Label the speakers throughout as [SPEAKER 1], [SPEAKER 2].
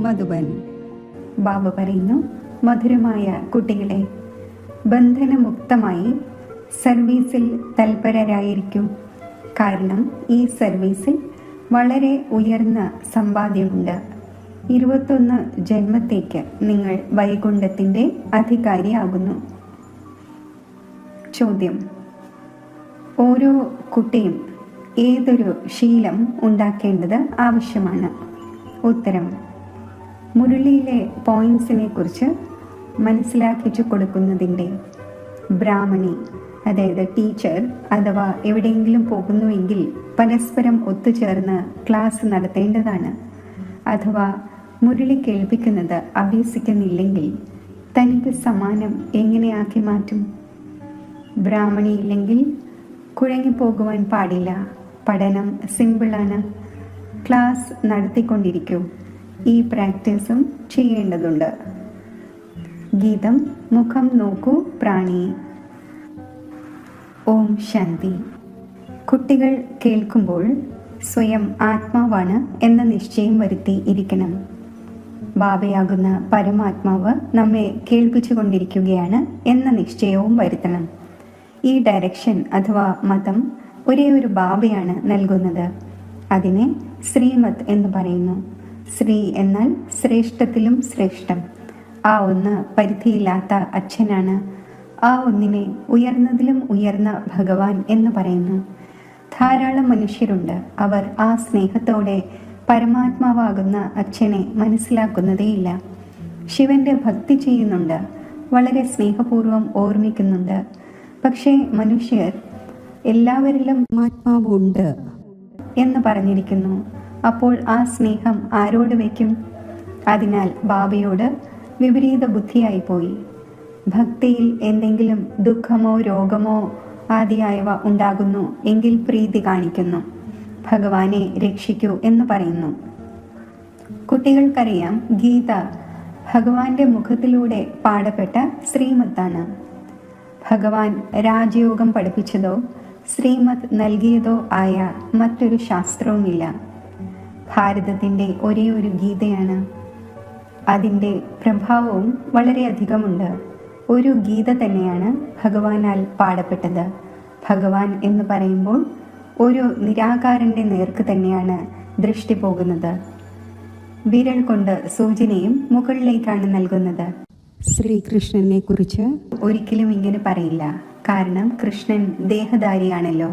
[SPEAKER 1] മധുബൻ. ബാബ പറയുന്നു, മധുരമായ കുട്ടികളെ, ബന്ധനമുക്തമായി സർവീസിൽ തൽപരരായിരിക്കൂ. കാരണം ഈ സർവീസിൽ വളരെ ഉയർന്ന സമ്പാദ്യമുണ്ട്. 21 ജന്മത്തേക്ക് നിങ്ങൾ വൈകുണ്ഠത്തിൻ്റെ അധികാരിയാകുന്നു. ചോദ്യം: ഓരോ കുട്ടിയും ഏതൊരു ശീലം ഉണ്ടാക്കേണ്ടത് ആവശ്യമാണ്? ഉത്തരം: മുരളിയിലെ പോയിന്റ്സിനെ കുറിച്ച് മനസ്സിലാക്കിച്ചു കൊടുക്കുന്നതിൻ്റെ ബ്രാഹ്മണി, അതായത് ടീച്ചർ അഥവാ എവിടെയെങ്കിലും പോകുന്നുവെങ്കിൽ പരസ്പരം ഒത്തുചേർന്ന് ക്ലാസ് നടത്തേണ്ടതാണ്. അഥവാ മുരളി കേൾപ്പിക്കുന്നത് അഭ്യസിക്കുന്നില്ലെങ്കിൽ തനിക്ക് സമാനം എങ്ങനെയാക്കി മാറ്റും? ബ്രാഹ്മണി ഇല്ലെങ്കിൽ കുഴങ്ങിപ്പോകുവാൻ പാടില്ല. പഠനം സിമ്പിളാണ്. ക്ലാസ് നടത്തിക്കൊണ്ടിരിക്കൂ. ഈ പ്രാക്ടീസും ചെയ്യേണ്ടതുണ്ട്. ഗീതം മുഖം നോക്കൂ പ്രാണി. ഓം ശാന്തി. കുട്ടികൾ കേൾക്കുമ്പോൾ സ്വയം ആത്മാവാണ് എന്ന നിശ്ചയം വരുത്തി ഇരിക്കണം. ബാബയാകുന്ന പരമാത്മാവ് നമ്മെ കേൾപ്പിച്ചു കൊണ്ടിരിക്കുകയാണ് എന്ന നിശ്ചയവും വരുത്തണം. ഈ ഡയറക്ഷൻ അഥവാ മതം ഒരേ ഒരു ബാബയാണ് നൽകുന്നത്. അതിനെ ശ്രീമത് എന്ന് പറയുന്നു. ശ്രീ എന്നാൽ ശ്രേഷ്ഠത്തിലും ശ്രേഷ്ഠം. ആ ഒന്ന് പരിധിയില്ലാത്ത അച്ഛനാണ്. ആ ഒന്നിനെ ഉയർന്നതിലും ഉയർന്ന ഭഗവാൻ എന്ന് പറയുന്നു. ധാരാളം മനുഷ്യരുണ്ട്. അവർ ആ സ്നേഹത്തോടെ പരമാത്മാവാകുന്ന അച്ഛനെ മനസ്സിലാക്കുന്നതേയില്ല. ശിവന്റെ ഭക്തി ചെയ്യുന്നുണ്ട്, വളരെ സ്നേഹപൂർവ്വം ഓർമ്മിക്കുന്നുണ്ട്. പക്ഷേ മനുഷ്യർ എല്ലാവരിലും ആത്മാവുണ്ട് എന്ന് പറഞ്ഞിരിക്കുന്നു. അപ്പോൾ ആ സ്നേഹം ആരോട് വയ്ക്കും? അതിനാൽ ബാബയോട് വിപരീത ബുദ്ധിയായി പോയി. ഭക്തിയിൽ എന്തെങ്കിലും ദുഃഖമോ രോഗമോ ആദിയായവ ഉണ്ടാകുന്നു എങ്കിൽ പ്രീതി കാണിക്കുന്നു, ഭഗവാനെ രക്ഷിക്കൂ എന്ന് പറയുന്നു. കുട്ടികൾക്കറിയാം, ഗീത ഭഗവാന്റെ മുഖത്തിലൂടെ പാടപ്പെട്ട ശ്രീമത്താണ്. ഭഗവാൻ രാജയോഗം പഠിപ്പിച്ചതോ ശ്രീമത് നൽകിയതോ ആയ മറ്റൊരു ശാസ്ത്രവുമില്ല. ഭാരതത്തിൻ്റെ ഒരേ ഒരു ഗീതയാണ്. അതിൻ്റെ പ്രഭാവവും വളരെയധികമുണ്ട്. ഒരു ഗീത തന്നെയാണ് ഭഗവാനാൽ പാടപ്പെട്ടത്. ഭഗവാൻ എന്ന് പറയുമ്പോൾ ഒരു നിരാകാരൻ്റെ നേർക്ക് തന്നെയാണ് ദൃഷ്ടി പോകുന്നത്. വിരൽ കൊണ്ട് സൂചനയും മുകളിലേക്കാണ് നൽകുന്നത്. ശ്രീകൃഷ്ണനെ കുറിച്ച് ഒരിക്കലും ഇങ്ങനെ പറയില്ല. കാരണം കൃഷ്ണൻ ദേഹധാരിയാണല്ലോ.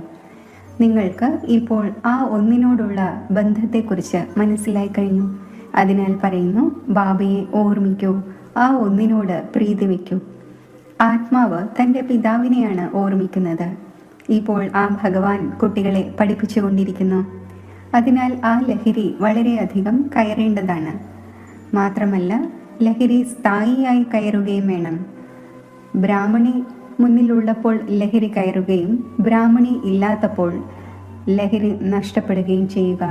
[SPEAKER 1] നിങ്ങൾക്ക് ഇപ്പോൾ ആ ഒന്നിനോടുള്ള ബന്ധത്തെക്കുറിച്ച് മനസ്സിലായി കഴിഞ്ഞു. അതിനാൽ പറയുന്നു, ബാബയെ ഓർമ്മിക്കൂ, ആ ഒന്നിനോട് പ്രീതി വയ്ക്കൂ. ആത്മാവ് തൻ്റെ പിതാവിനെയാണ് ഓർമ്മിക്കുന്നത്. ഇപ്പോൾ ആ ഭഗവാൻ കുട്ടികളെ പഠിപ്പിച്ചുകൊണ്ടിരിക്കുന്നു. അതിനാൽ ആ ലഹരി വളരെയധികം കയറേണ്ടതാണ്. മാത്രമല്ല, ലഹരി സ്ഥായിയായി കയറുകയും വേണം. ബ്രാഹ്മണി മുന്നിലുള്ളപ്പോൾ ലഹരി കയറുകയും ബ്രാഹ്മണി ഇല്ലാത്തപ്പോൾ ലഹരി നഷ്ടപ്പെടുകയും ചെയ്യുക.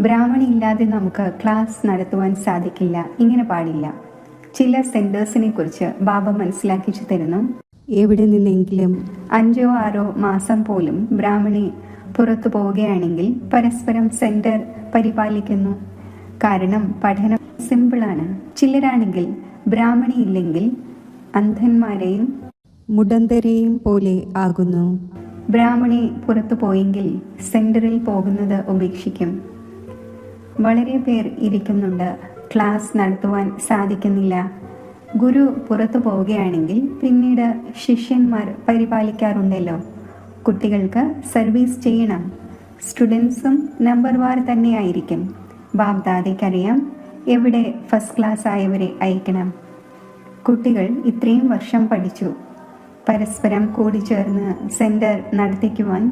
[SPEAKER 1] ബ്രാഹ്മണി ഇല്ലാതെ നമുക്ക് ക്ലാസ് നടത്തുവാൻ സാധിക്കില്ല. ഇങ്ങനെ പാടില്ല. ചില സെന്റേഴ്സിനെ കുറിച്ച് ബാബ മനസ്സിലാക്കിച്ചു തരുന്നു. എവിടെ നിന്നെങ്കിലും 5-6 മാസം പോലും ബ്രാഹ്മണി പുറത്തു പോവുകയാണെങ്കിൽ പരസ്പരം സെന്റർ പരിപാലിക്കുന്നു. കാരണം പഠനം സിമ്പിളാണ്. ചിലരാണെങ്കിൽ ബ്രാഹ്മണി ഇല്ലെങ്കിൽ അന്ധന്മാരെയും മുടന്തരെയും പോലെ ആകുന്നു. ബ്രാഹ്മണി പുറത്തു പോയെങ്കിൽ സെന്ററിൽ പോകുന്നത് ഉപേക്ഷിക്കും. വളരെ പേർ ഇരിക്കുന്നുണ്ട്, ക്ലാസ് നടത്തുവാൻ സാധിക്കുന്നില്ല. ഗുരു പുറത്തു പോവുകയാണെങ്കിൽ പിന്നീട് ശിഷ്യന്മാർ പരിപാലിക്കാറുണ്ടല്ലോ. കുട്ടികൾക്ക് സർവീസ് ചെയ്യണം. സ്റ്റുഡൻസും നമ്പർ വാർ തന്നെയായിരിക്കും. ബാബ്ദാദയ്ക്കറിയാം എവിടെ ഫസ്റ്റ് ക്ലാസ് ആയവരെ അയക്കണം. കുട്ടികൾ ഇത്രയും വർഷം പഠിച്ചു. പരസ്പരം കൂടിച്ചേർന്ന് സെന്റർ നടത്തിക്കുവാൻ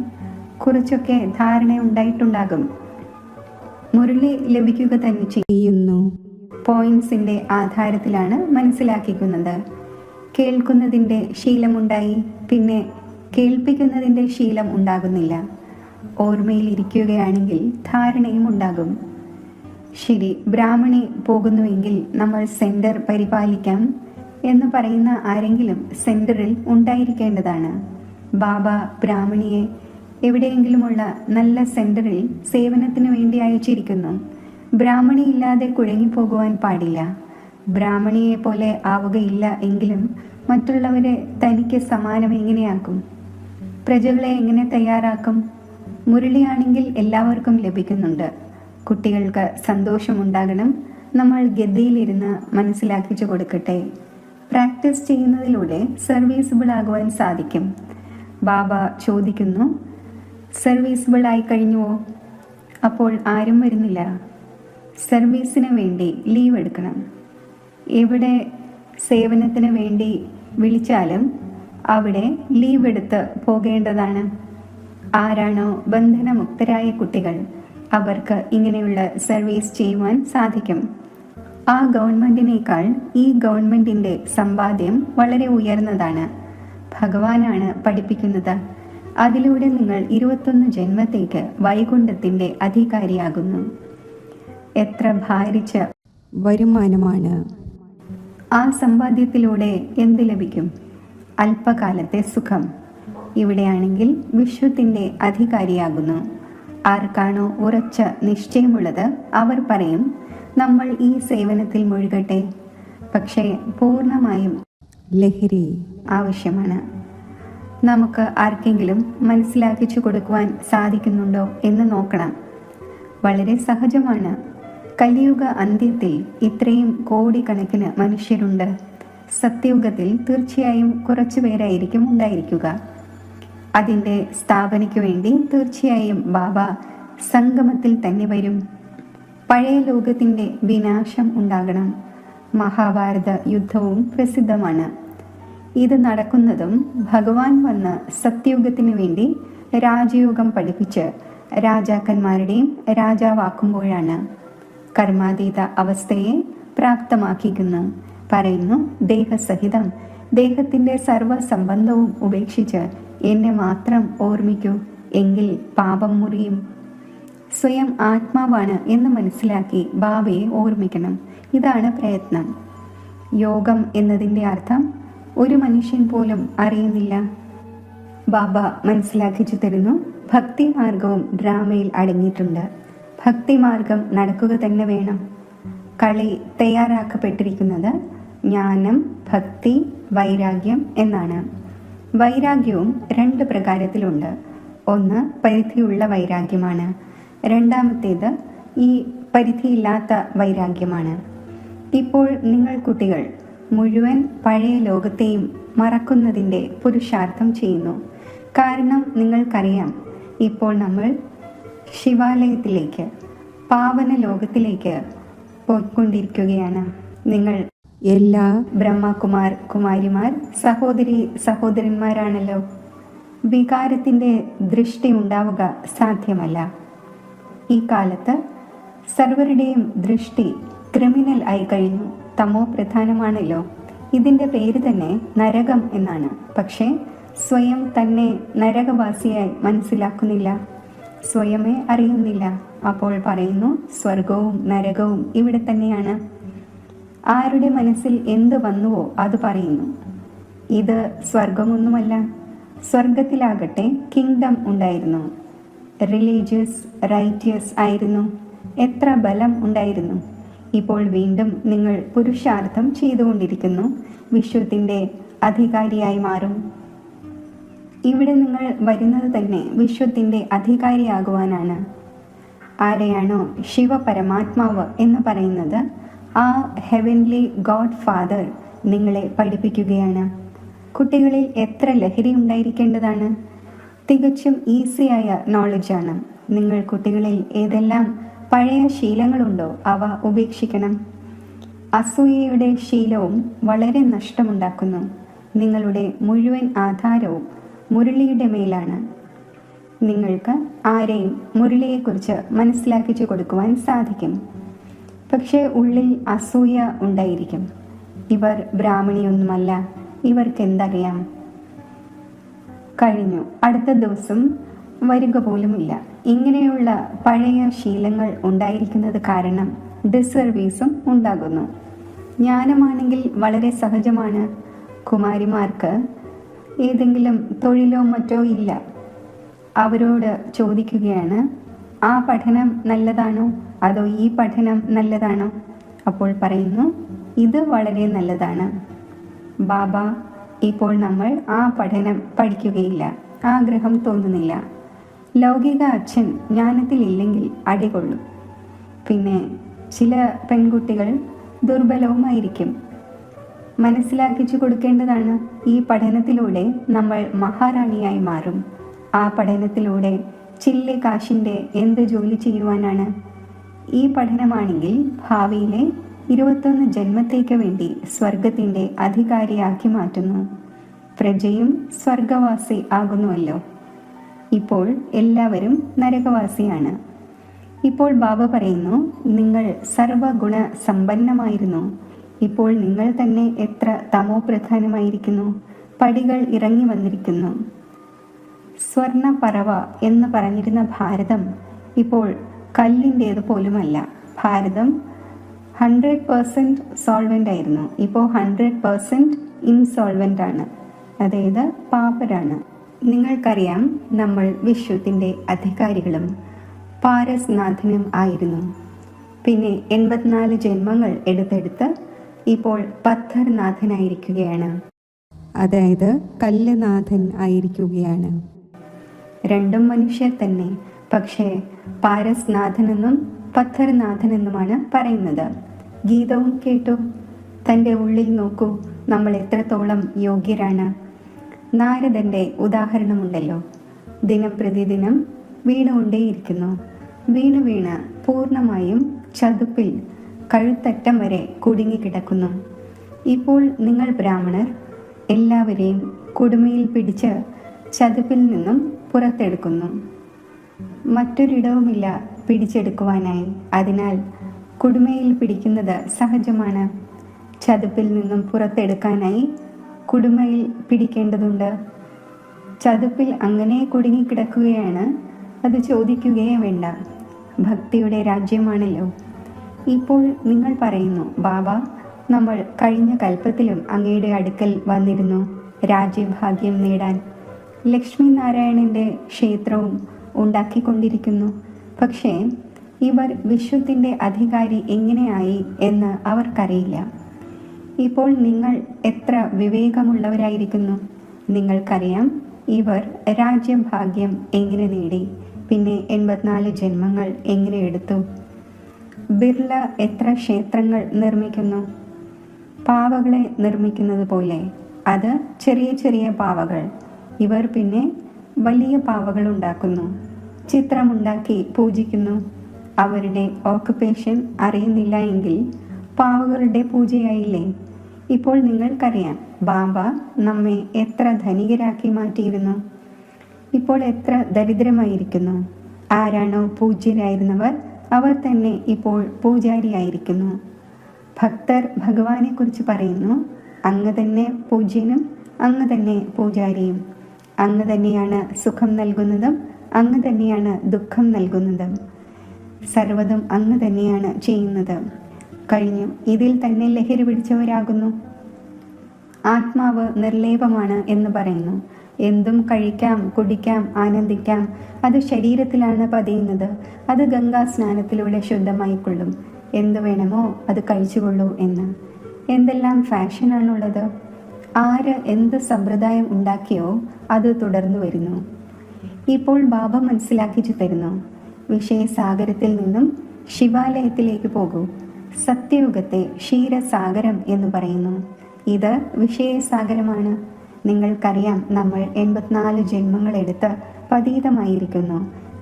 [SPEAKER 1] കുറച്ചൊക്കെ ധാരണയുണ്ടായിട്ടുണ്ടാകും. മുരളി ലഭിക്കുക തന്നെ ചെയ്യുന്നു. പോയിന്റ്സിന്റെ ആധാരത്തിലാണ് മനസ്സിലാക്കിക്കുന്നത്. കേൾക്കുന്നതിൻ്റെ ശീലമുണ്ടായി, പിന്നെ കേൾപ്പിക്കുന്നതിൻ്റെ ശീലം ഉണ്ടാകുന്നില്ല. ഓർമ്മയിൽ ഇരിക്കുകയാണെങ്കിൽ ധാരണയും ഉണ്ടാകും. ശരി, ബ്രാഹ്മണി പോകുന്നുവെങ്കിൽ നമ്മൾ സെന്റർ പരിപാലിക്കാം എന്ന് പറയുന്ന ആരെങ്കിലും സെന്ററിൽ ഉണ്ടായിരിക്കേണ്ടതാണ്. ബാബ ബ്രാഹ്മണിയെ എവിടെയെങ്കിലുമുള്ള നല്ല സെന്ററിൽ സേവനത്തിന് വേണ്ടി അയച്ചിരിക്കുന്നു. ബ്രാഹ്മണിയില്ലാതെ കുഴങ്ങിപ്പോകുവാൻ പാടില്ല. ബ്രാഹ്മണിയെ പോലെ ആവുകയില്ല എങ്കിലും മറ്റുള്ളവരെ തനിക്ക് സമാനം എങ്ങനെയാക്കും? പ്രജകളെ എങ്ങനെ തയ്യാറാക്കും? മുരളിയാണെങ്കിൽ എല്ലാവർക്കും ലഭിക്കുന്നുണ്ട്. കുട്ടികൾക്ക് സന്തോഷമുണ്ടാകണം. നമ്മൾ ഗദ്ദിയിലിരുന്ന് മനസ്സിലാക്കിച്ചു കൊടുക്കട്ടെ. പ്രാക്ടീസ് ചെയ്യുന്നതിലൂടെ സർവീസിബിൾ ആകുവാൻ സാധിക്കും. ബാബ ചോദിക്കുന്നു, സർവീസിബിൾ ആയി കഴിഞ്ഞുവോ? അപ്പോൾ ആരും വരുന്നില്ല. സർവീസിന് വേണ്ടി ലീവ് എടുക്കണം. എവിടെ സേവനത്തിന് വേണ്ടി വിളിച്ചാലും അവിടെ ലീവ് എടുത്ത് പോകേണ്ടതാണ്. ആരാണോ ബന്ധനമുക്തരായ കുട്ടികൾ അവർക്ക് ഇങ്ങനെയുള്ള സർവീസ് ചെയ്യുവാൻ സാധിക്കും. ആ ഗവൺമെന്റിനേക്കാൾ ഈ ഗവൺമെന്റിന്റെ സമ്പാദ്യം വളരെ ഉയർന്നതാണ്. ഭഗവാനാണ് പഠിപ്പിക്കുന്നത്. അതിലൂടെ നിങ്ങൾ 21 ജന്മത്തേക്ക് വൈകുണ്ഠത്തിന്റെ അധികാരിയാകുന്നു. എത്ര ഭാരിച്ച വരുമാനമാണ്! ആ സമ്പാദ്യത്തിലൂടെ എന്ത് ലഭിക്കും? അല്പകാലത്തെ സുഖം. ഇവിടെയാണെങ്കിൽ വിശ്വത്തിന്റെ അധികാരിയാകുന്നു. ആർക്കാണോ ഉറച്ച നിശ്ചയമുള്ളത് അവർ പറയും, നമ്മൾ ഈ സേവനത്തിൽ മുഴുകട്ടെ. പക്ഷേ പൂർണ്ണമായും ലഹരി ആവശ്യമാണ്. നമുക്ക് ആർക്കെങ്കിലും മനസ്സിലാക്കിച്ചു കൊടുക്കുവാൻ സാധിക്കുന്നുണ്ടോ എന്ന് നോക്കണം. വളരെ സഹജമാണ്. കലിയുഗ അന്ത്യത്തിൽ ഇത്രയും കോടിക്കണക്കിന് മനുഷ്യരുണ്ട്. സത്യയുഗത്തിൽ തീർച്ചയായും കുറച്ചു പേരായിരിക്കും ഉണ്ടായിരിക്കുക. അതിൻ്റെ സ്ഥാപനയ്ക്കു വേണ്ടി തീർച്ചയായും ബാബ സംഗമത്തിൽ തന്നെ വരും. പഴയ ലോകത്തിൻ്റെ വിനാശം ഉണ്ടാകണം. മഹാഭാരത യുദ്ധവും പ്രസിദ്ധമാണ്. ഇത് നടക്കുന്നതും ഭഗവാൻ വന്ന് സത്യയുഗത്തിന് വേണ്ടി രാജയോഗം പഠിപ്പിച്ച് രാജാക്കന്മാരുടെയും രാജാവാക്കുമ്പോഴാണ്. കർമാതീത അവസ്ഥയെ പ്രാപ്തമാക്കിക്കുന്നു. പറയുന്നു, ദേഹസഹിതം ദേഹത്തിൻ്റെ സർവസംബന്ധവും ഉപേക്ഷിച്ച് എന്നെ മാത്രം ഓർമ്മിക്കൂ, എങ്കിൽ പാപം മുറിയും. സ്വയം ആത്മാവാണ് എന്ന് മനസ്സിലാക്കി ബാബയെ ഓർമ്മിക്കണം. ഇതാണ് പ്രയത്നം. യോഗം എന്നതിൻ്റെ അർത്ഥം ഒരു മനുഷ്യൻ പോലും അറിയുന്നില്ല. ബാബ മനസ്സിലാക്കിച്ചു തരുന്നു, ഭക്തി മാർഗവും ഡ്രാമയിൽ അടങ്ങിയിട്ടുണ്ട്. ഭക്തിമാർഗം നടക്കുക തന്നെ വേണം. കളി തയ്യാറാക്കപ്പെട്ടിരിക്കുന്നത് ജ്ഞാനം, ഭക്തി, വൈരാഗ്യം എന്നാണ്. വൈരാഗ്യവും 2 പ്രകാരത്തിലുണ്ട്. ഒന്ന് പരിധിയുള്ള വൈരാഗ്യമാണ്. രണ്ടാമത്തേത് ഈ പരിധിയില്ലാത്ത വൈരാഗ്യമാണ്. ഇപ്പോൾ നിങ്ങൾ കുട്ടികൾ മുഴുവൻ പഴയ ലോകത്തെയും മറക്കുന്നതിൻ്റെ പുരുഷാർത്ഥം ചെയ്യുന്നു. കാരണം നിങ്ങൾക്കറിയാം, ഇപ്പോൾ നമ്മൾ ശിവാലയത്തിലേക്ക്, പാവന ലോകത്തിലേക്ക് പോയിക്കൊണ്ടിരിക്കുകയാണ്. നിങ്ങൾ എല്ലാ ബ്രഹ്മകുമാർ കുമാരിമാർ സഹോദരന്മാരാണല്ലോ. വികാരത്തിൻ്റെ ദൃഷ്ടി ഉണ്ടാവുക സാധ്യമല്ല. ഈ കാലത്ത് സർവരുടെയും ദൃഷ്ടി ക്രിമിനൽ ആയി കഴിഞ്ഞു. തമോ പ്രധാനമാണല്ലോ. ഇതിൻ്റെ പേര് തന്നെ നരകം എന്നാണ്. പക്ഷേ സ്വയം തന്നെ നരകവാസിയായി മനസ്സിലാക്കുന്നില്ല, സ്വയമേ അറിയുന്നില്ല. അപ്പോൾ പറയുന്നു, സ്വർഗവും നരകവും ഇവിടെ തന്നെയാണ്. ആരുടെ മനസ്സിൽ എന്ത് വന്നുവോ അത് പറയുന്നു. ഇത് സ്വർഗമൊന്നുമല്ല. സ്വർഗത്തിലാകട്ടെ കിങ്ഡം ഉണ്ടായിരുന്നു. റിലീജിയസ്, റൈറ്റിയസ് ആയിരുന്നു. എത്ര ബലം ഉണ്ടായിരുന്നു. ഇപ്പോൾ വീണ്ടും നിങ്ങൾ പുരുഷാർത്ഥം ചെയ്തുകൊണ്ടിരിക്കുന്നു. വിശ്വത്തിൻ്റെ അധികാരിയായി മാറും. ഇവിടെ നിങ്ങൾ വരുന്നത് തന്നെ വിശ്വത്തിൻ്റെ അധികാരിയാകുവാനാണ്. ആരെയാണോ ശിവപരമാത്മാവ് എന്ന് പറയുന്നത്, ആ ഹെവൻലി ഗോഡ് ഫാദർ നിങ്ങളെ പഠിപ്പിക്കുകയാണ്. കുട്ടികളിൽ എത്ര ലഹരി ഉണ്ടായിരിക്കേണ്ടതാണ്. തികച്ചും ഈസിയായ നോളജാണ്. നിങ്ങൾ കുട്ടികളിൽ ഏതെല്ലാം പഴയ ശീലങ്ങളുണ്ടോ അവ ഉപേക്ഷിക്കണം. അസൂയയുടെ ശീലവും വളരെ നഷ്ടമുണ്ടാക്കുന്നു. നിങ്ങളുടെ മുഴുവൻ ആധാരവും മുരളിയുടെ മേലാണ്. നിങ്ങൾക്ക് ആരെയും മുരളിയെക്കുറിച്ച് മനസ്സിലാക്കിച്ചു കൊടുക്കുവാൻ സാധിക്കും. പക്ഷേ ഉള്ളിൽ അസൂയ ഉണ്ടായിരിക്കും. ഇവർ ബ്രാഹ്മണിയൊന്നുമല്ല, ഇവർക്ക് എന്തറിയാം. കഴിഞ്ഞു, അടുത്ത ദിവസം വരിക പോലുമില്ല. ഇങ്ങനെയുള്ള പഴയ ശീലങ്ങൾ ഉണ്ടായിരിക്കുന്നത് കാരണം ഡിസർവീസും ഉണ്ടാകുന്നു. ജ്ഞാനമാണെങ്കിൽ വളരെ സഹജമാണ്. കുമാരിമാർക്ക് ഏതെങ്കിലും തൊഴിലോ മറ്റോ ഇല്ല. അവരോട് ചോദിക്കുകയാണ്, ആ പഠനം നല്ലതാണോ അതോ ഈ പഠനം നല്ലതാണോ? അപ്പോൾ പറയുന്നു, ഇത് വളരെ നല്ലതാണ്. ബാബ, ഇപ്പോൾ നമ്മൾ ആ പഠനം പഠിക്കുകയില്ല, ആഗ്രഹം തോന്നുന്നില്ല. ലൗകിക അച്ഛൻ ജ്ഞാനത്തിലില്ലെങ്കിൽ അടികൊള്ളും. പിന്നെ ചില പെൺകുട്ടികൾ ദുർബലവുമായിരിക്കും. മനസ്സിലാക്കിച്ചു കൊടുക്കേണ്ടതാണ്, ഈ പഠനത്തിലൂടെ നമ്മൾ മഹാറാണിയായി മാറും. ആ പഠനത്തിലൂടെ ചില്ലി കാശിൻ്റെ എന്ത് ജോലി ചെയ്യുവാനാണ്? ഈ പഠനമാണെങ്കിൽ ഭാവിയിലെ 21 ജന്മത്തേക്ക് വേണ്ടി സ്വർഗത്തിൻ്റെ അധികാരിയാക്കി മാറ്റുന്നു. പ്രജയും സ്വർഗവാസി ആകുന്നുവല്ലോ. ഇപ്പോൾ എല്ലാവരും നരകവാസിയാണ്. ഇപ്പോൾ ബാബ പറയുന്നു, നിങ്ങൾ സർവഗുണ സമ്പന്നമായിരുന്നു. ഇപ്പോൾ നിങ്ങൾ തന്നെ എത്ര തമോ പ്രധാനമായിരിക്കുന്നു. പടികൾ ഇറങ്ങി വന്നിരിക്കുന്നു. സ്വർണ പറവ എന്ന് പറഞ്ഞിരുന്ന ഭാരതം ഇപ്പോൾ കല്ലിൻ്റേത് പോലുമല്ല. ഭാരതം 100% സോൾവെൻ്റ് ആയിരുന്നു. ഇപ്പോൾ 100% ഇൻസോൾവെൻ്റ് ആണ്, അതായത് പാപ്പരാണ്. നിങ്ങൾക്കറിയാം, നമ്മൾ വിശ്വത്തിൻ്റെ അധികാരികളും പാരസ്നാഥനും ആയിരുന്നു. പിന്നെ 84 ജന്മങ്ങൾ എടുത്തെടുത്ത് ഇപ്പോൾ പത്ഥർനാഥനായിരിക്കുകയാണ്, അതായത് കല്ലുനാഥൻ ആയിരിക്കുകയാണ്. രണ്ടും മനുഷ്യർ തന്നെ, പക്ഷേ പാരസ്നാഥനെന്നും പത്ഥർനാഥനെന്നുമാണ് പറയുന്നത്. ഗീതവും കേട്ടു, തൻ്റെ ഉള്ളിൽ നോക്കൂ, നമ്മൾ എത്രത്തോളം യോഗ്യരാണ്. നാരദൻ്റെ ഉദാഹരണമുണ്ടല്ലോ. ദിനം പ്രതിദിനം വീണുകൊണ്ടേയിരിക്കുന്നു. വീണ് വീണ് പൂർണ്ണമായും ചതുപ്പിൽ കഴുത്തറ്റം വരെ കുടുങ്ങിക്കിടക്കുന്നു. ഇപ്പോൾ നിങ്ങൾ ബ്രാഹ്മണർ എല്ലാവരെയും കുടുമയിൽ പിടിച്ച് ചതുപ്പിൽ നിന്നും പുറത്തെടുക്കുന്നു. മറ്റൊരിടവുമില്ല പിടിച്ചെടുക്കുവാനായി. അതിനാൽ കുടുമയിൽ പിടിക്കുന്നത് സഹജമാണ്. ചതുപ്പിൽ നിന്നും പുറത്തെടുക്കാനായി കുടുമയിൽ പിടിക്കേണ്ടതുണ്ട്. ചതുപ്പിൽ അങ്ങനെ കുടുങ്ങിക്കിടക്കുകയാണ്, അത് ചോദിക്കുകയേ വേണ്ട. ഭക്തിയുടെ രാജ്യമാണല്ലോ. ഇപ്പോൾ നിങ്ങൾ പറയുന്നു, ബാബ, നമ്മൾ കഴിഞ്ഞ കൽപ്പത്തിലും അങ്ങയുടെ അടുക്കൽ വന്നിരുന്നു രാജ്യഭാഗ്യം നേടാൻ. ലക്ഷ്മി നാരായണൻ്റെ ക്ഷേത്രവും ഉണ്ടാക്കിക്കൊണ്ടിരിക്കുന്നു. പക്ഷേ ഇവർ വിശ്വത്തിൻ്റെ അധികാരി എങ്ങനെയായി എന്ന് അവർക്കറിയില്ല. ഇപ്പോൾ നിങ്ങൾ എത്ര വിവേകമുള്ളവരായിരിക്കുന്നു. നിങ്ങൾക്കറിയാം ഇവർ രാജ്യഭാഗ്യം എങ്ങനെ നേടി, പിന്നെ 84 ജന്മങ്ങൾ എങ്ങനെ എടുത്തു. ബിർള എത്ര ക്ഷേത്രങ്ങൾ നിർമ്മിക്കുന്നു, പാവകളെ നിർമ്മിക്കുന്നത് പോലെ. അത് ചെറിയ ചെറിയ പാവകൾ. ഇവർ പിന്നെ വലിയ പാവകൾ ഉണ്ടാക്കുന്നു, ചിത്രമുണ്ടാക്കി പൂജിക്കുന്നു. അവരുടെ ഓക്കുപേഷൻ അറിയുന്നില്ല എങ്കിൽ പാവകളുടെ പൂജയായില്ലേ. ഇപ്പോൾ നിങ്ങൾക്കറിയാം, ബാബ നമ്മെ എത്ര ധനികരാക്കി മാറ്റിയിരുന്നു. ഇപ്പോൾ എത്ര ദരിദ്രമായിരിക്കുന്നു. ആരാണോ പൂജ്യരായിരുന്നവർ അവർ തന്നെ ഇപ്പോൾ പൂജാരിയായിരിക്കുന്നു. ഭക്തർ ഭഗവാനെ കുറിച്ച് പറയുന്നു, അങ്ങ് തന്നെ പൂജ്യനും അങ്ങ് തന്നെ പൂജാരിയും. അങ്ങ് തന്നെയാണ് സുഖം നൽകുന്നതും അങ്ങ് തന്നെയാണ് ദുഃഖം നൽകുന്നതും. സർവ്വതും അങ്ങ് തന്നെയാണ് ചെയ്യുന്നത്. കഴിഞ്ഞു, ഇതിൽ തന്നെ ലഹരി പിടിച്ചവരാകുന്നു. ആത്മാവ് നിർലേപമാണ് എന്ന് പറയുന്നു. എന്തും കഴിക്കാം, കുടിക്കാം, ആനന്ദിക്കാം. അത് ശരീരത്തിലാണ് പതിയുന്നത്. അത് ഗംഗാ സ്നാനത്തിലൂടെ ശുദ്ധമായിക്കൊള്ളും. എന്തു വേണമോ അത് കഴിച്ചുകൊള്ളൂ എന്ന്. എന്തെല്ലാം ഫാഷനാണുള്ളത്. ആര് എന്ത് സമ്പ്രദായം ഉണ്ടാക്കിയോ അത് തുടർന്നു വരുന്നു. ഇപ്പോൾ ബാബ മനസ്സിലാക്കിച്ചു തരുന്നു, വിഷയസാഗരത്തിൽ നിന്നും ശിവാലയത്തിലേക്ക് പോകൂ. സത്യയുഗത്തെ ക്ഷീരസാഗരം എന്ന് പറയുന്നു. ഇത് വിഷയസാഗരമാണ്. നിങ്ങൾക്കറിയാം, നമ്മൾ 84 ജന്മങ്ങളെടുത്ത് പതീതമായിരിക്കുന്നു.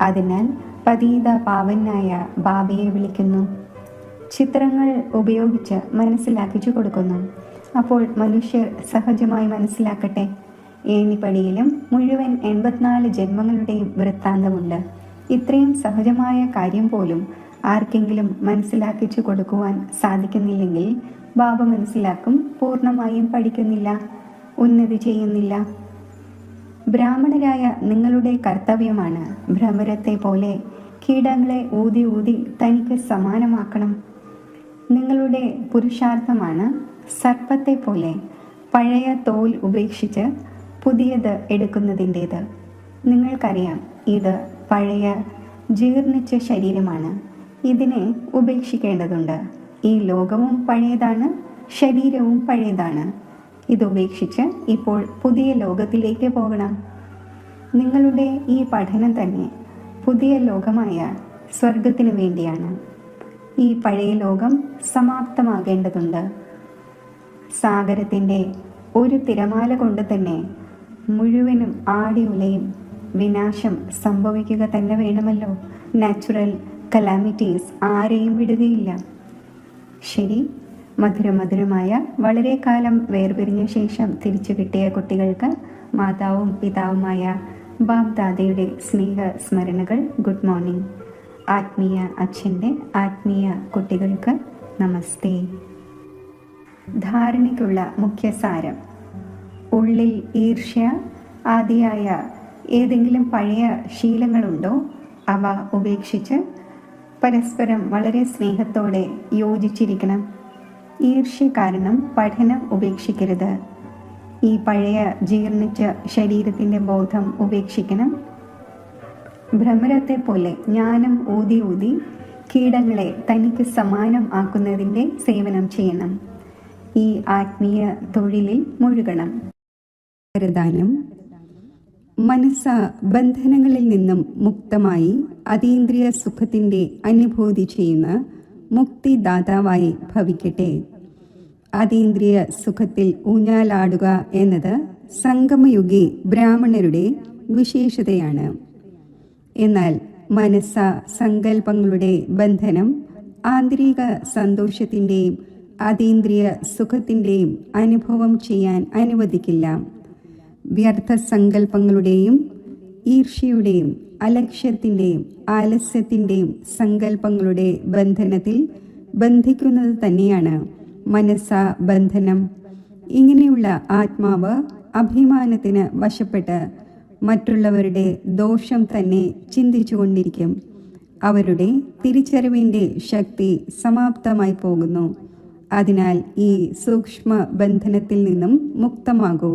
[SPEAKER 1] അതിനാൽ പതീത പാവനായ ബാബയെ വിളിക്കുന്നു. ചിത്രങ്ങൾ ഉപയോഗിച്ച് മനസ്സിലാക്കിച്ചു കൊടുക്കുന്നു. അപ്പോൾ മനുഷ്യർ സഹജമായി മനസ്സിലാക്കട്ടെ. ഏണിപ്പടിയിലും മുഴുവൻ 84 ജന്മങ്ങളുടെയും വൃത്താന്തമുണ്ട്. ഇത്രയും സഹജമായ കാര്യം പോലും ആർക്കെങ്കിലും മനസ്സിലാക്കിച്ചു കൊടുക്കുവാൻ സാധിക്കുന്നില്ലെങ്കിൽ ബാബ മനസ്സിലാക്കും, പൂർണ്ണമായും പഠിക്കുന്നില്ല, ഉന്നതി ചെയ്യുന്നില്ല. ബ്രാഹ്മണരായ നിങ്ങളുടെ കർത്തവ്യമാണ് ഭ്രമരത്തെ പോലെ കീടങ്ങളെ ഊതി ഊതി തനിക്ക് സമാനമാക്കണം. നിങ്ങളുടെ പുരുഷാർത്ഥമാണ് സർപ്പത്തെ പോലെ പഴയ തോൽ ഉപേക്ഷിച്ച് പുതിയത് എടുക്കുന്നതിൻ്റേത്. നിങ്ങൾക്കറിയാം, ഇത് പഴയ ജീർണിച്ച ശരീരമാണ്. ഇതിനെ ഉപേക്ഷിക്കേണ്ടതുണ്ട്. ഈ ലോകവും പഴയതാണ്, ശരീരവും പഴയതാണ്. ഇതുപേക്ഷിച്ച് ഇപ്പോൾ പുതിയ ലോകത്തിലേക്ക് പോകണം. നിങ്ങളുടെ ഈ പഠനം തന്നെ പുതിയ ലോകമായ സ്വർഗത്തിനു വേണ്ടിയാണ്. ഈ പഴയ ലോകം സമാപ്തമാകേണ്ടതുണ്ട്. സാഗരത്തിൻ്റെ ഒരു തിരമാല കൊണ്ട് തന്നെ മുഴുവനും ആടി ഉലയും. വിനാശം സംഭവിക്കുക തന്നെ വേണമല്ലോ. നാച്ചുറൽ കലാമിറ്റീസ് ആരെയും വിടുകയില്ല. ശരി, മധുരമായ വളരെ കാലം വേർപിരിഞ്ഞ ശേഷം തിരിച്ചു കിട്ടിയ കുട്ടികൾക്ക് മാതാവും പിതാവുമായ ബാബ് ദാദയുടെ സ്നേഹ സ്മരണകൾ. Good morning. ആത്മീയ അച്ഛൻ്റെ ആത്മീയ കുട്ടികൾക്ക് നമസ്തേ. ധാരണയ്ക്കുള്ള മുഖ്യസാരം: ഉള്ളിൽ ഈർഷ്യ ആദിയായ ഏതെങ്കിലും പഴയ ശീലങ്ങളുണ്ടോ? അവ ഉപേക്ഷിച്ച് പരസ്പരം വളരെ സ്നേഹത്തോടെ യോജിച്ചിരിക്കണം. ഈർഷ്യ കാരണം പഠനം ഉപേക്ഷിക്കരുത്. ഈ പഴയ ജീർണിച്ച ശരീരത്തിൻ്റെ ബോധം ഉപേക്ഷിക്കണം. ഭ്രമരത്തെ പോലെ ജ്ഞാനം ഊതി ഊതി കീടങ്ങളെ തനിക്ക് സമാനം ആക്കുന്നതിൻ്റെ സേവനം ചെയ്യണം. ഈ ആത്മീയ തൊഴിലിൽ മുഴുകണം. വരദാനം: മനസ്സ ബന്ധനങ്ങളിൽ നിന്നും മുക്തമായി അതീന്ദ്രിയ സുഖത്തിൻ്റെ അനുഭൂതി ചെയ്യുന്ന മുക്തിദാതാവായി ഭവിക്കട്ടെ. അതീന്ദ്രിയ സുഖത്തിൽ ഊഞ്ഞാലാടുക എന്നത് സംഗമയുഗി ബ്രാഹ്മണരുടെ വിശേഷതയാണ്. എന്നാൽ മനസ്സ സങ്കല്പങ്ങളുടെ ബന്ധനം ആന്തരിക സന്തോഷത്തിൻ്റെയും അതീന്ദ്രിയ സുഖത്തിൻ്റെയും അനുഭവം ചെയ്യാൻ അനുവദിക്കില്ല. വ്യർത്ഥ സങ്കല്പങ്ങളുടെയും ഈർഷ്യയുടെയും അലക്ഷ്യത്തിൻ്റെയും ആലസ്യത്തിൻ്റെയും സങ്കല്പങ്ങളുടെ ബന്ധനത്തിൽ ബന്ധിക്കുന്നത് തന്നെയാണ് മനസ്സ ബന്ധനം. ഇങ്ങനെയുള്ള ആത്മാവ് അഭിമാനത്തിന് വശപ്പെട്ട് മറ്റുള്ളവരുടെ ദോഷം തന്നെ ചിന്തിച്ചുകൊണ്ടിരിക്കും. അവരുടെ തിരിച്ചറിവിൻ്റെ ശക്തി സമാപ്തമായി പോകുന്നു. അതിനാൽ ഈ സൂക്ഷ്മ ബന്ധനത്തിൽ നിന്നും മുക്തമാകൂ.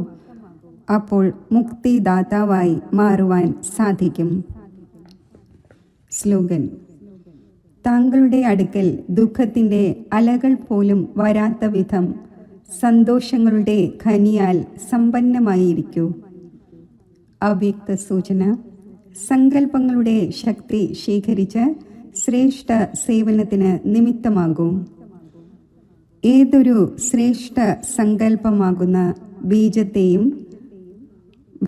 [SPEAKER 1] അപ്പോൾ മുക്തിദാതാവായി മാറുവാൻ സാധിക്കും. സ്ലോഗൻ: താങ്കളുടെ അടുക്കൽ ദുഃഖത്തിൻ്റെ അലകൾ പോലും വരാത്ത വിധം സന്തോഷങ്ങളുടെ ഖനിയാൽ സമ്പന്നമായിരിക്കൂ. അവ്യക്ത സൂചന: സങ്കല്പങ്ങളുടെ ശക്തി ശേഖരിച്ച് ശ്രേഷ്ഠ സേവനത്തിന് നിമിത്തമാകും. ഏതൊരു ശ്രേഷ്ഠ സങ്കല്പമാകുന്ന ബീജത്തെയും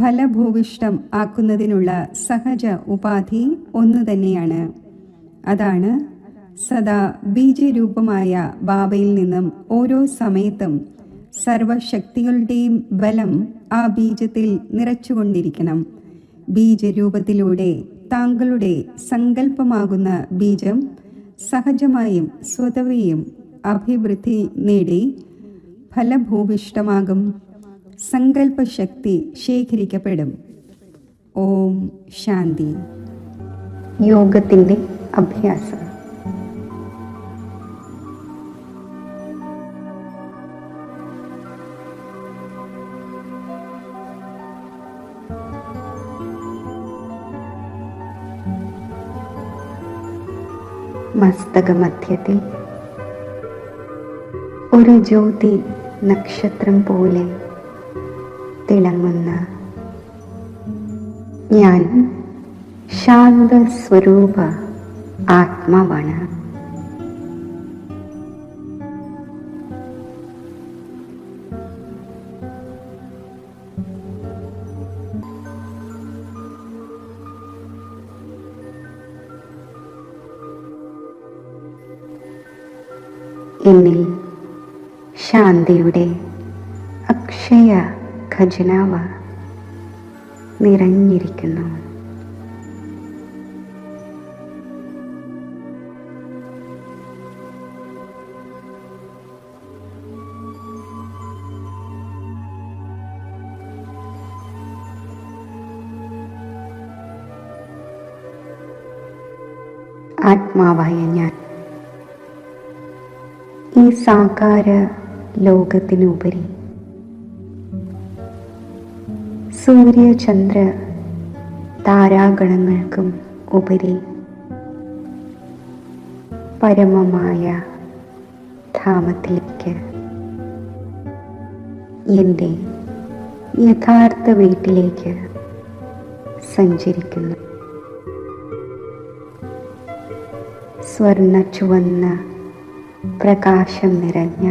[SPEAKER 1] ഫലഭൂവിഷ്ടം ആക്കുന്നതിനുള്ള സഹജ ഉപാധി ഒന്നു തന്നെയാണ്. അതാണ് സദാ ബീജരൂപമായ ബാബയിൽ നിന്നും ഓരോ സമയത്തും സർവശക്തികളുടെയും ബലം ആ ബീജത്തിൽ നിറച്ചുകൊണ്ടിരിക്കണം. ബീജരൂപത്തിലൂടെ താങ്കളുടെ സങ്കല്പമാകുന്ന ബീജം സഹജമായും സ്വതവേയും അഭിവൃദ്ധി നേടി ഫലഭൂവിഷ്ടമാകും. സങ്കല്പശക്തി ശേഖരിക്കപ്പെടും. ഓം ശാന്തി. യോഗത്തിൻ്റെ അഭ്യാസം. മസ്തകമധ്യത്തിൽ ഒരു ജ്യോതി നക്ഷത്രം പോലെ തിളങ്ങുന്ന ഞാൻ ശാന്തസ്വരൂപ ആത്മാവാണ്. എന്നിൽ ശാന്തിയുടെ അക്ഷയ ഖജനാവ് നിറഞ്ഞിരിക്കുന്നു. ആത്മാവായ ഞാൻ ഈ സാകാര ലോകത്തിനുപരി സൂര്യചന്ദ്ര താരാഗണങ്ങൾക്കും ഉപരി പരമമായ ധാമത്തിലേക്ക്, എൻ്റെ യഥാർത്ഥ വീട്ടിലേക്ക് സഞ്ചരിക്കുന്നു. സ്വർണ്ണ ചുവന്ന പ്രകാശം നിറഞ്ഞ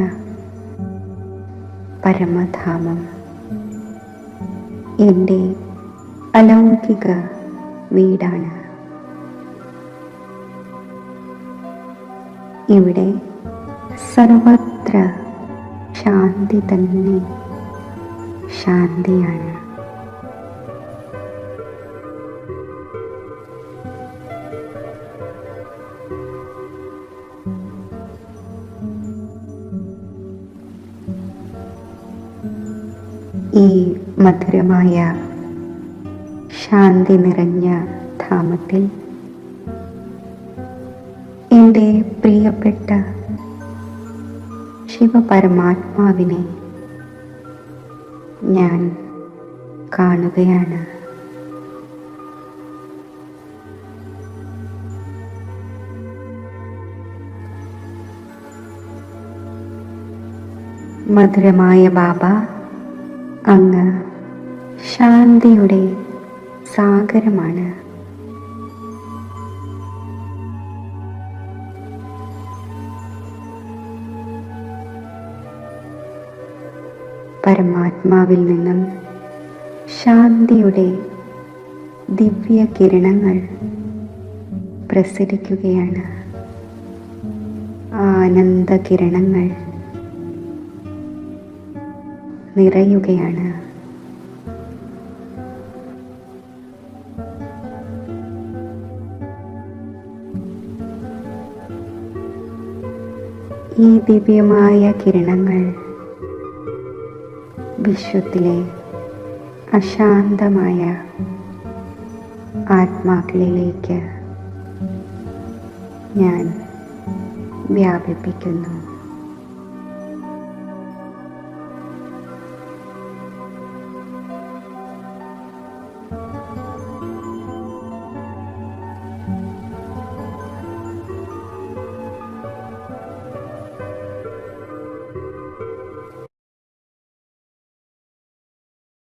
[SPEAKER 1] പരമധാമം എൻ്റെ അലൗകിക വീടാണ്. ഇവിടെ സർവത്ര ശാന്തി തന്നെ ശാന്തിയാണ്. ഈ മധുരമായ ശാന്തി നിറഞ്ഞ ധാമത്തിൽ എൻ്റെ പ്രിയപ്പെട്ട ശിവപരമാത്മാവിനെ ഞാൻ കാണുകയാണ്. മധുരമായ ബാബ, അങ്ങ് ശാന്തിയുടെ സാഗരമാണ്. പരമാത്മാവിൽ നിന്നും ശാന്തിയുടെ ദിവ്യ കിരണങ്ങൾ പ്രസരിക്കുകയാണ്. ആനന്ദ കിരണങ്ങൾ നിറയുകയാണ്. ഈ ദിവ്യമായ കിരണങ്ങൾ വിശ്വത്തിലെ അശാന്തമായ ആത്മാക്കളിലേക്ക് ഞാൻ വ്യാപിപ്പിക്കുന്നു.